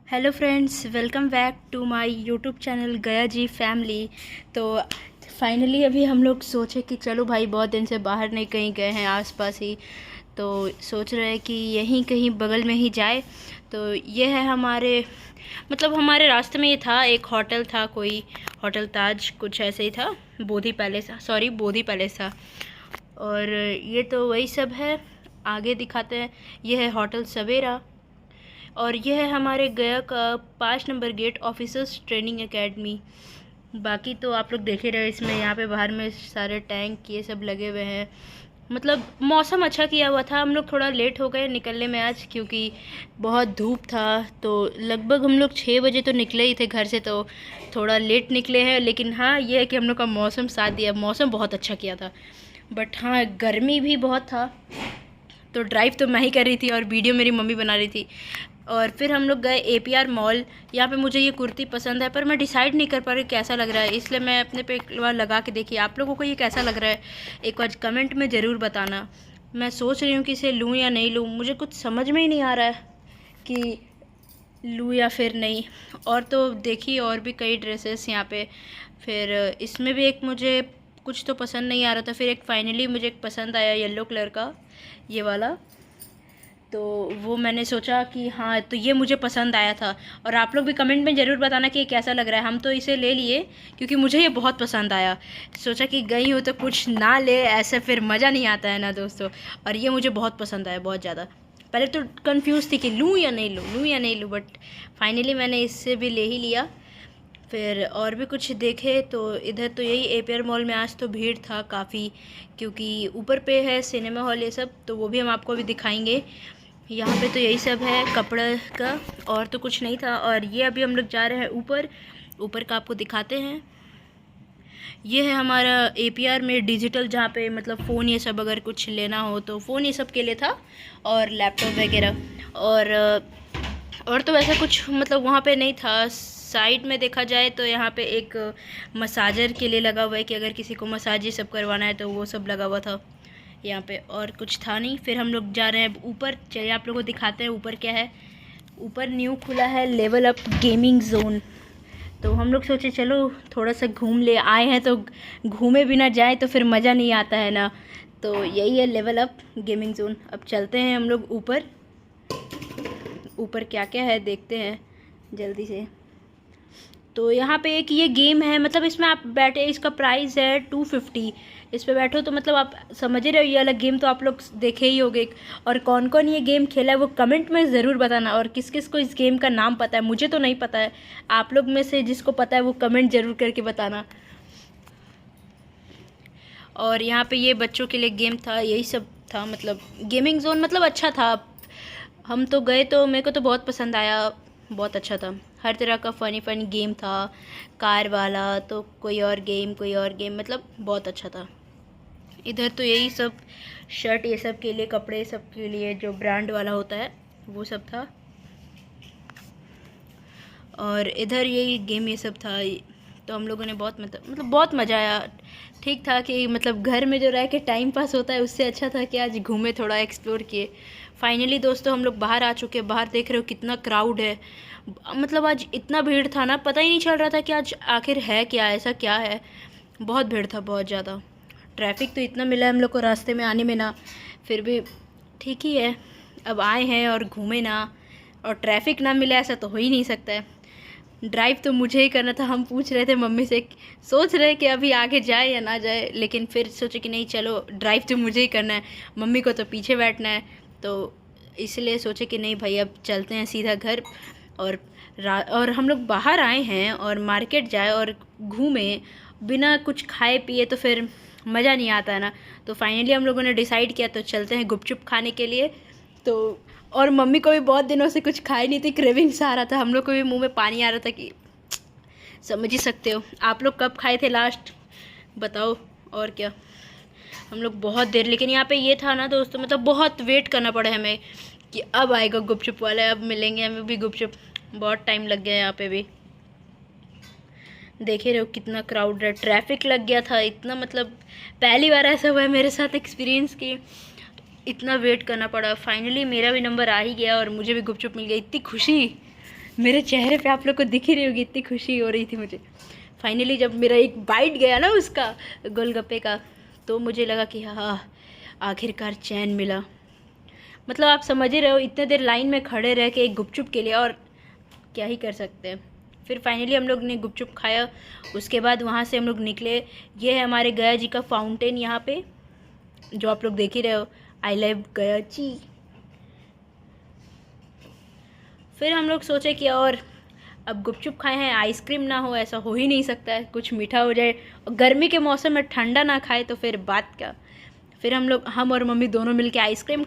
Hello friends, welcome back to my YouTube channel Gaya ji family. तो finally अभी हम लोग सोचे कि चलो भाई, बहुत दिन से बाहर नहीं कहीं गए हैं, आसपास ही। तो सोच रहे हैं कि यहीं कहीं बगल में ही जाए। तो ये है हमारे रास्ते में ये था, एक होटल था, कोई होटल ताज कुछ ऐसे ही था, बोधी पैलेस था। और ये तो वही सब है, आगे दिखाते हैं। ये है होटल सवेरा, और यह है हमारे गया का 5 number gate, officers training academy. बाकी तो आप लोग देख ही रहे इसमें, यहाँ पे बाहर में सारे टैंक ये सब लगे हुए हैं। मतलब मौसम अच्छा किया हुआ था। हम लोग थोड़ा लेट हो गए निकलने में आज, क्योंकि बहुत धूप था। तो लगभग हम लोग 6 बजे तो निकले ही थे घर से, तो थोड़ा लेट निकले हैं। लेकिन हाँ, ये है कि हम लोग का मौसम साथ दिया, मौसम बहुत अच्छा किया था। बट हाँ, गर्मी भी बहुत था। तो ड्राइव तो मैं ही कर रही थी और वीडियो मेरी मम्मी बना रही थी। और फिर हम लोग गए APR मॉल। यहाँ पे मुझे ये कुर्ती पसंद है, पर मैं डिसाइड नहीं कर पा रही कैसा लग रहा है, इसलिए मैं अपने पे एक बार लगा के देखी। आप लोगों को ये कैसा लग रहा है एक बार कमेंट में ज़रूर बताना। मैं सोच रही हूँ कि इसे लूँ या नहीं लूँ, मुझे कुछ समझ में ही नहीं आ रहा है कि लूँ या फिर नहीं। और तो देखिए, और भी कई ड्रेसेस यहाँ पे। फिर इसमें भी एक मुझे कुछ तो पसंद नहीं आ रहा था, फिर एक फाइनली मुझे एक पसंद आया येलो कलर का, ये वाला। तो वो मैंने सोचा कि हाँ, तो ये मुझे पसंद आया था। और आप लोग भी कमेंट में ज़रूर बताना कि ये कैसा लग रहा है। हम तो इसे ले लिए क्योंकि मुझे ये बहुत पसंद आया। सोचा कि गई हो तो कुछ ना ले, ऐसे फिर मज़ा नहीं आता है ना दोस्तों। और ये मुझे बहुत पसंद आया, बहुत ज़्यादा। पहले तो कंफ्यूज थी कि लूँ या नहीं लूँ, बट फाइनली मैंने इससे भी ले ही लिया। फिर और भी कुछ देखे तो इधर तो यही APR मॉल में आज तो भीड़ था काफ़ी, क्योंकि ऊपर पे है सिनेमा हॉल ये सब, तो वो भी हम आपको अभी दिखाएंगे। यहाँ पे तो यही सब है कपड़े का, और तो कुछ नहीं था। और ये अभी हम लोग जा रहे हैं ऊपर, ऊपर का आपको दिखाते हैं। ये है हमारा APR में डिजिटल, जहाँ पे मतलब फ़ोन ये सब अगर कुछ लेना हो तो फ़ोन ये सब के लिए था, और लैपटॉप वगैरह। और तो वैसा कुछ मतलब वहाँ पे नहीं था। साइड में देखा जाए तो यहाँ पे एक मसाजर के लिए लगा हुआ है, कि अगर किसी को मसाज ये सब करवाना है तो वो सब लगा हुआ था यहाँ पे, और कुछ था नहीं। फिर हम लोग जा रहे हैं ऊपर, चलिए आप लोगों को दिखाते हैं ऊपर क्या है। ऊपर न्यू खुला है लेवल अप गेमिंग जोन। तो हम लोग सोचे चलो थोड़ा सा घूम ले, आए हैं तो घूमे बिना जाए तो फिर मज़ा नहीं आता है ना। तो यही है लेवल अप गेमिंग जोन। अब चलते हैं हम लोग ऊपर। ऊपर क्या क्या है देखते हैं जल्दी से। तो यहाँ पे एक ये गेम है, मतलब इसमें आप बैठे, इसका प्राइस है 250। इस पे बैठो तो मतलब आप समझ ही रहे हो, ये अलग गेम तो आप लोग देखे ही होंगे। और कौन कौन ये गेम खेला है वो कमेंट में ज़रूर बताना, और किस किस को इस गेम का नाम पता है। मुझे तो नहीं पता है, आप लोग में से जिसको पता है वो कमेंट ज़रूर करके बताना। और यहाँ पे ये बच्चों के लिए गेम था, यही सब था। मतलब गेमिंग जोन मतलब अच्छा था। हम तो गए तो मेरे को तो बहुत पसंद आया, बहुत अच्छा था। हर तरह का फ़नी फ़नी गेम था, कार वाला तो कोई और गेम, कोई और गेम, मतलब बहुत अच्छा था। इधर तो यही सब शर्ट ये सब के लिए, कपड़े सब के लिए जो ब्रांड वाला होता है वो सब था। और इधर यही गेम ये सब था। तो हम लोगों ने बहुत मतलब बहुत मज़ा आया। ठीक था कि मतलब घर में जो रह के टाइम पास होता है उससे अच्छा था कि आज घूमे, थोड़ा एक्सप्लोर किए। फाइनली दोस्तों हम लोग बाहर आ चुके हैं। बाहर देख रहे हो कितना क्राउड है। मतलब आज इतना भीड़ था ना, पता ही नहीं चल रहा था कि आज आखिर है क्या, ऐसा क्या है। बहुत भीड़ था, बहुत ज़्यादा। ट्रैफिक तो इतना मिला हम लोग को रास्ते में आने में ना, फिर भी ठीक ही है। अब आए हैं और घूमे ना, और ट्रैफिक ना मिला ऐसा तो हो ही नहीं सकता है। ड्राइव तो मुझे ही करना था। हम पूछ रहे थे मम्मी से, सोच रहे कि अभी आगे जाए या ना जाए, लेकिन फिर सोचे कि नहीं, चलो ड्राइव तो मुझे ही करना है, मम्मी को तो पीछे बैठना है। तो इसलिए सोचे कि नहीं भाई, अब चलते हैं सीधा घर। और और हम लोग बाहर आए हैं और मार्केट जाए और घूमे बिना कुछ खाए पिए तो फिर मज़ा नहीं आता है ना। तो फाइनली हम लोगों ने डिसाइड किया, तो चलते हैं गुपचुप खाने के लिए। तो और मम्मी को भी बहुत दिनों से कुछ खाई नहीं थी, क्रेविंग्स आ रहा था, हम लोग को भी मुंह में पानी आ रहा था कि समझ ही सकते हो। आप लोग कब खाए थे लास्ट, बताओ। और क्या, हम लोग बहुत देर, लेकिन यहाँ पे ये था ना दोस्तों, मतलब बहुत वेट करना पड़ा हमें कि अब आएगा गुपचुप वाले, अब मिलेंगे हमें भी गुपचुप। बहुत टाइम लग गया यहाँ पे भी। देखे रहे हो कितना क्राउड है, ट्रैफिक लग गया था इतना। मतलब पहली बार ऐसा हुआ है मेरे साथ एक्सपीरियंस कि इतना वेट करना पड़ा। फाइनली मेरा भी नंबर आ ही गया और मुझे भी गुपचुप मिल गया। इतनी खुशी, मेरे चेहरे पे आप लोग को दिख ही रही होगी, इतनी खुशी हो रही थी मुझे। फाइनली जब मेरा एक बाइट गया ना उसका गोलगप्पे का, तो मुझे लगा कि हाँ आखिरकार चैन मिला। मतलब आप समझ ही रहे हो, इतने देर लाइन में खड़े रह के एक गुपचुप के लिए, और क्या ही कर सकते हैं। फिर फाइनली हम लोग ने गुपचुप खाया। उसके बाद वहाँ से हम लोग निकले। ये है हमारे गया जी का फाउंटेन यहाँ पे, जो आप लोग देख ही रहे हो, आई लव गया जी। फिर हम लोग सोचे कि और अब गुपचुप खाए हैं, आइसक्रीम ना हो, ऐसा हो ही नहीं सकता है, कुछ मीठा हो जाए। और गर्मी के मौसम में ठंडा ना खाए तो फिर बात क्या। फिर हम और मम्मी दोनों मिलके आइसक्रीम